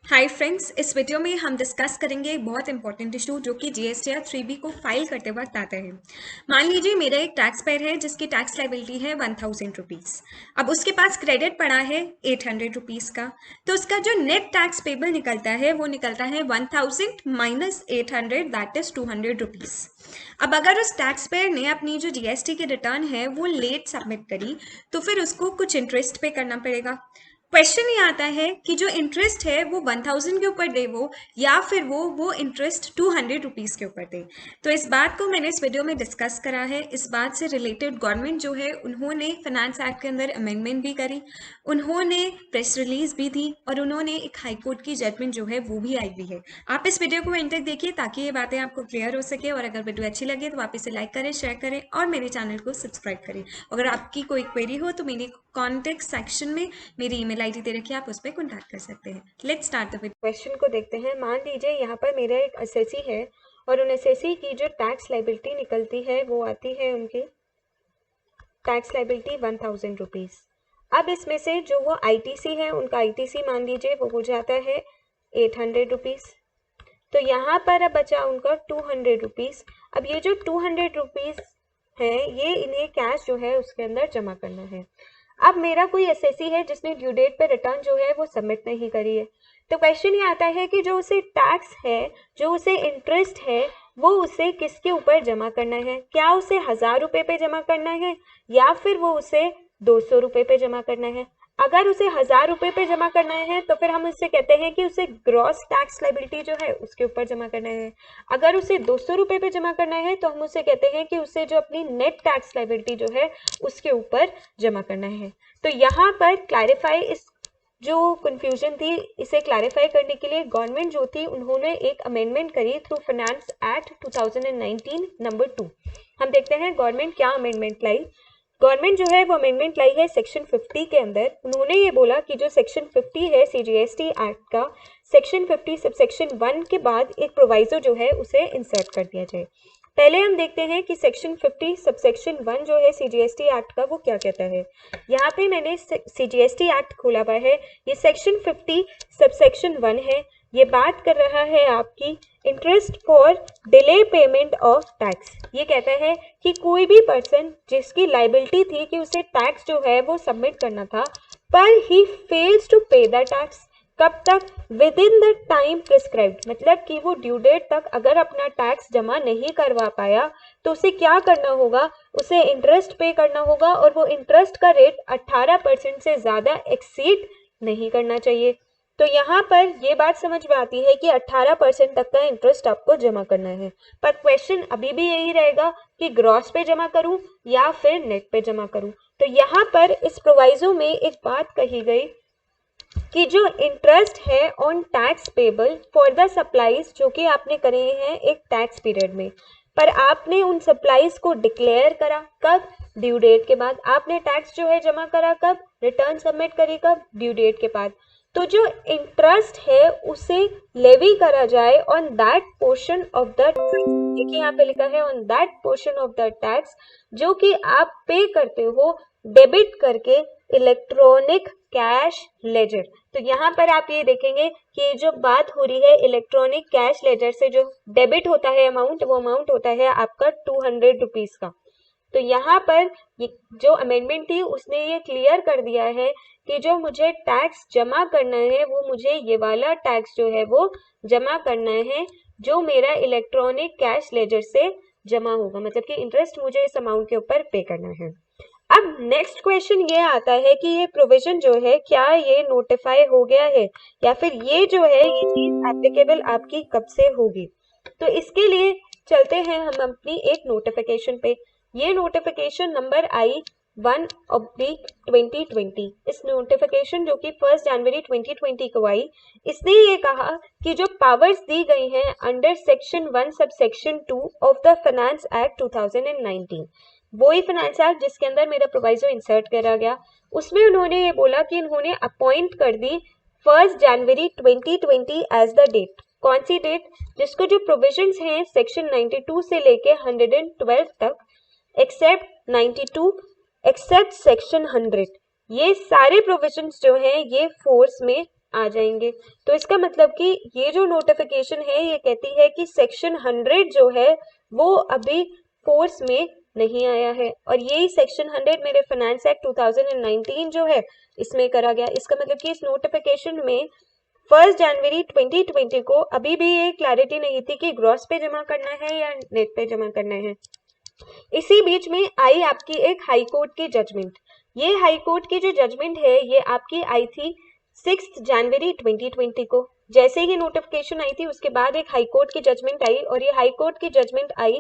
Hi friends, इस video में हम डिस्कस करेंगे एक बहुत इंपॉर्टेंट इशू जो कि जीएसटीआर 3B को फाइल करते वक्त आता है। मान लीजिए मेरा एक टैक्स पेयर है जिसकी टैक्स लाइबिलिटी है 1000 रुपीज़। अब उसके पास क्रेडिट पड़ा है 800 रुपीज़ का, तो उसका जो नेट टैक्स पेबल निकलता है वो निकलता है 1000 माइनस 800, दैट इज 200 रुपीज़। अब अगर उस टैक्स पेयर ने अपनी जो जीएसटी की रिटर्न है वो लेट सबमिट करी तो फिर उसको कुछ इंटरेस्ट पे करना पड़ेगा। क्वेश्चन ये आता है कि जो इंटरेस्ट है वो 1000 के ऊपर दे वो, या फिर वो इंटरेस्ट 200 रुपीज़ के ऊपर दे। तो इस बात को मैंने इस वीडियो में डिस्कस करा है। इस बात से रिलेटेड गवर्नमेंट जो है उन्होंने फाइनेंस एक्ट के अंदर अमेंडमेंट भी करी, उन्होंने प्रेस रिलीज भी दी और उन्होंने एक हाई कोर्ट की जजमेंट जो है वो भी आई हुई है। आप इस वीडियो को एंड तक देखिए ताकि ये बातें आपको क्लियर हो सके, और अगर वीडियो अच्छी लगे तो आप इसे लाइक करें, शेयर करें और मेरे चैनल को सब्सक्राइब करें। अगर आपकी कोई क्वेरी हो तो मेरे कॉन्टेक्ट सेक्शन में मेरी ईमेल आईडी दे रखी है, आप उस पर कॉन्टैक्ट कर सकते हैं। लेट्स स्टार्ट द क्वेश्चन को देखते हैं। मान लीजिए यहाँ पर मेरा एक असेसी है और उन असेसी की जो टैक्स लाइबिलिटी निकलती है वो आती है उनकी टैक्स लाइबिलिटी 1000 रुपीज़। अब इसमें से जो वो आईटीसी है उनका आईटीसी मान लीजिए वो हो जाता है 800 रुपीज़। तो यहाँ पर अब बचा उनका 200 रुपीज़। अब ये जो 200 रुपीज़ है ये इन्हें कैश जो है उसके अंदर जमा करना है। अब मेरा कोई एसएससी है जिसने ड्यू डेट पे रिटर्न जो है वो सबमिट नहीं करी है, तो क्वेश्चन ये आता है कि जो उसे टैक्स है, जो उसे इंटरेस्ट है, वो उसे किसके ऊपर जमा करना है। क्या उसे 1000 रुपये पे जमा करना है या फिर वो उसे 200 रुपये पे जमा करना है। अगर उसे 1000 रुपये पे जमा करना है तो फिर हम उससे कहते हैं कि उसे ग्रॉस टैक्स लाइबिलिटी जो है उसके ऊपर जमा करना है। अगर उसे 200 रुपये पे जमा करना है तो हम उसे कहते हैं कि उसे जो अपनी नेट टैक्स लाइबिलिटी जो है उसके ऊपर जमा करना है। तो यहाँ पर क्लैरिफाई इस जो कन्फ्यूजन थी इसे क्लैरिफाई करने के लिए गवर्नमेंट जो थी उन्होंने एक अमेंडमेंट करी थ्रू फाइनेंस एक्ट 2019 नंबर 2। हम देखते हैं गवर्नमेंट क्या अमेंडमेंट लाई। गवर्नमेंट जो है वो अमेंडमेंट लाई है सेक्शन 50 के अंदर। उन्होंने ये बोला कि जो सेक्शन 50 है सीजीएसटी एक्ट का, सेक्शन 50 सबसेक्शन 1 के बाद एक प्रोवाइजो जो है उसे इंसर्ट कर दिया जाए। पहले हम देखते हैं कि सेक्शन 50 सबसेक्शन 1 जो है सीजीएसटी एक्ट का वो क्या कहता है। यहाँ पे मैंने सीजीएसटी एक्ट खोला हुआ है। ये सेक्शन 50 सबसेक्शन 1 है। ये बात कर रहा है आपकी interest for delay payment of tax. ये कहता है कि कोई भी पर्सन जिसकी लाइबिलिटी थी कि उसे टैक्स जो है वो सबमिट करना था, पर ही फेल्स टू पे द टैक्स, कब तक, with in the time prescribed, मतलब कि वो ड्यू डेट तक अगर अपना टैक्स जमा नहीं करवा पाया तो उसे क्या करना होगा, उसे इंटरेस्ट पे करना होगा और वो इंटरेस्ट का रेट 18% से ज़्यादा एक्सीड नहीं करना चाहिए। तो यहाँ पर ये बात समझ में आती है कि 18% तक का इंटरेस्ट आपको जमा करना है, पर क्वेश्चन अभी भी यही रहेगा कि ग्रॉस पे जमा करूं या फिर नेट पे जमा करूं। तो यहाँ पर इस प्रोवाइजो में एक बात कही गई कि जो इंटरेस्ट है on tax payable for the supplies जो कि आपने करे हैं एक टैक्स पीरियड में, पर आपने उन सप्लाईज को डिक्लेयर करा कब, ड्यू डेट के बाद। आपने टैक्स जो है जमा करा कब, रिटर्न सबमिट करी कब, ड्यू डेट के बाद। तो जो इंटरेस्ट है उसे लेवी करा जाए on that portion of the, देखिए यहाँ पे लिखा है on that portion of the tax जो कि आप पे करते हो डेबिट करके इलेक्ट्रॉनिक कैश लेजर। तो यहाँ पर आप ये देखेंगे कि जो बात हो रही है इलेक्ट्रॉनिक कैश लेजर से जो डेबिट होता है अमाउंट, वो अमाउंट होता है आपका 200 रुपीज का। तो यहाँ पर जो अमेंडमेंट थी उसने ये क्लियर कर दिया है कि जो मुझे टैक्स जमा करना है वो मुझे ये वाला टैक्स जो है वो जमा करना है जो मेरा इलेक्ट्रॉनिक कैश लेजर से जमा होगा, मतलब कि इंटरेस्ट मुझे इस अमाउंट के ऊपर पे करना है। अब नेक्स्ट क्वेश्चन ये आता है कि ये प्रोविजन जो है क्या ये नोटिफाई हो गया है या फिर ये जो है ये चीज एप्लीकेबल आपकी कब से होगी। तो इसके लिए चलते हैं हम अपनी एक नोटिफिकेशन पे। ये नोटिफिकेशन नंबर आई 1/2020। इस नोटिफिकेशन जो कि 1 जनवरी 2020 को आई, इसने ये कहा कि जो पावर्स दी गई हैं under section 1 sub section 2 of the finance act 2019, वो ही फाइनेंस एक्ट जिसके अंदर मेरा प्रोवाइजो इंसर्ट करा गया, उसमें उन्होंने ये बोला कि उन्होंने अपॉइंट कर दी 1 जनवरी 2020 एज द डेट। कौन सी डेट, जिसको जो प्रोविजंस हैं सेक्शन 92 से लेके 112 तक, एक्सेप्ट 92, एक्सेप्ट सेक्शन 100, ये सारे प्रोविजंस जो हैं ये फोर्स में आ जाएंगे। तो इसका मतलब कि ये जो नोटिफिकेशन है ये कहती है कि सेक्शन 100 जो है वो अभी फोर्स में नहीं आया है, और यही सेक्शन 100 मेरे फाइनेंस एक्ट 2019 जो है इसमें करा गया। इसका मतलब कि इस नोटिफिकेशन में 1 जनवरी 2020 को अभी भी ये क्लैरिटी नहीं थी कि ग्रॉस पे जमा करना है या नेट पे जमा करना है। इसी बीच में आई आपकी एक हाई कोर्ट की जजमेंट। ये हाई कोर्ट की जो जजमेंट है ये आपकी आई थी 6 जनवरी 2020 को। जैसे ही नोटिफिकेशन आई थी उसके बाद एक हाई कोर्ट की जजमेंट आई, और ये हाई कोर्ट की जजमेंट आई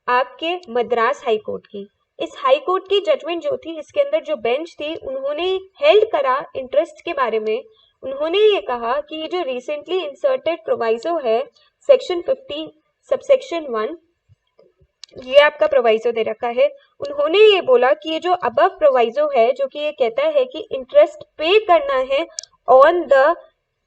आपके मद्रास हाई कोर्ट की। इस हाई कोर्ट की जजमेंट जो थी इसके अंदर जो बेंच थी उन्होंने हेल्ड करा इंटरेस्ट के बारे में। उन्होंने ये कहा कि ये जो रिसेंटली इंसर्टेड प्रोवाइजो है सेक्शन 15 सबसेक्शन 1, ये आपका प्रोवाइजो दे रखा है। उन्होंने ये बोला कि ये जो अबव प्रोवाइजो है जो कि ये कहता है कि इंटरेस्ट पे करना है on the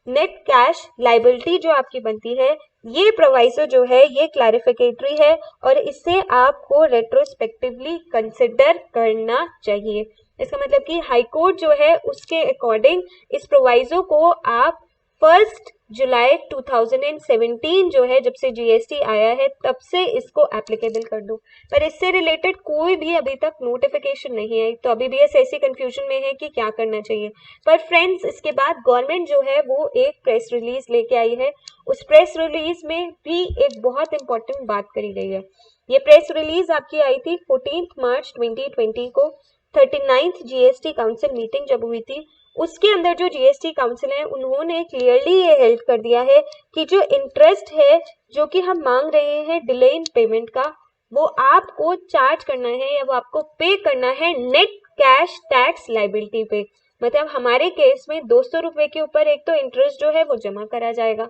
net cash liability जो आपकी बनती है, ये प्रोवाइजो जो है ये क्लैरिफिकेटरी है और इससे आपको रेट्रोस्पेक्टिवली कंसिडर करना चाहिए। इसका मतलब कि हाई कोर्ट जो है उसके अकॉर्डिंग इस प्रोवाइजो को आप 1 जुलाई 2017 जो है जब से जीएसटी आया है तब से इसको एप्लीकेबल कर दो, पर इससे रिलेटेड कोई भी अभी तक नोटिफिकेशन नहीं आई। तो अभी भी ऐसी कंफ्यूजन में है कि क्या करना चाहिए। पर फ्रेंड्स इसके बाद गवर्नमेंट जो है वो एक प्रेस रिलीज लेके आई है। उस प्रेस रिलीज में भी एक बहुत इंपॉर्टेंट बात करी गई है। ये प्रेस रिलीज आपकी आई थी 14 मार्च 2020 को। 39th जीएसटी काउंसिल मीटिंग जब हुई थी उसके अंदर जो जीएसटी काउंसिल है उन्होंने क्लियरली ये हेल्प कर दिया है कि जो इंटरेस्ट है जो कि हम मांग रहे हैं डिले इन पेमेंट का, वो आपको चार्ज करना है या वो आपको पे करना है नेट कैश टैक्स लाइबिलिटी पे। मतलब हमारे केस में 200 रुपए के ऊपर एक तो इंटरेस्ट जो है वो जमा करा जाएगा,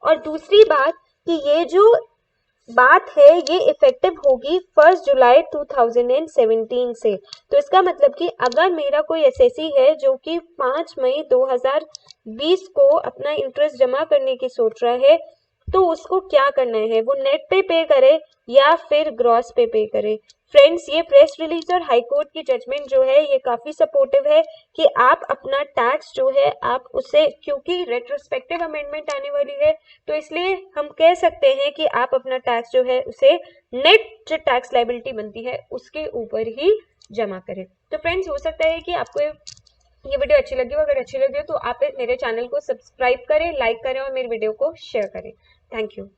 और दूसरी बात कि ये जो बात है ये इफेक्टिव होगी 1 जुलाई 2017 से। तो इसका मतलब कि अगर मेरा कोई एसएससी है जो कि 5 मई 2020 को अपना इंटरेस्ट जमा करने की सोच रहा है तो उसको क्या करना है, वो नेट पे करे या फिर ग्रॉस पे करे। फ्रेंड्स ये प्रेस रिलीज और हाई कोर्ट की जजमेंट जो है ये काफी सपोर्टिव है कि आप अपना टैक्स जो है आप उसे, क्योंकि रेट्रोस्पेक्टिव अमेंडमेंट आने वाली है तो इसलिए हम कह सकते हैं कि आप अपना टैक्स जो है उसे नेट जो टैक्स लाइबिलिटी बनती है उसके ऊपर ही जमा करें। तो फ्रेंड्स हो सकता है कि आपको ये वीडियो अच्छी लगी हो। अगर अच्छी लगी हो तो आप मेरे चैनल को सब्सक्राइब करें, लाइक करें और मेरे वीडियो को शेयर करें। Thank you.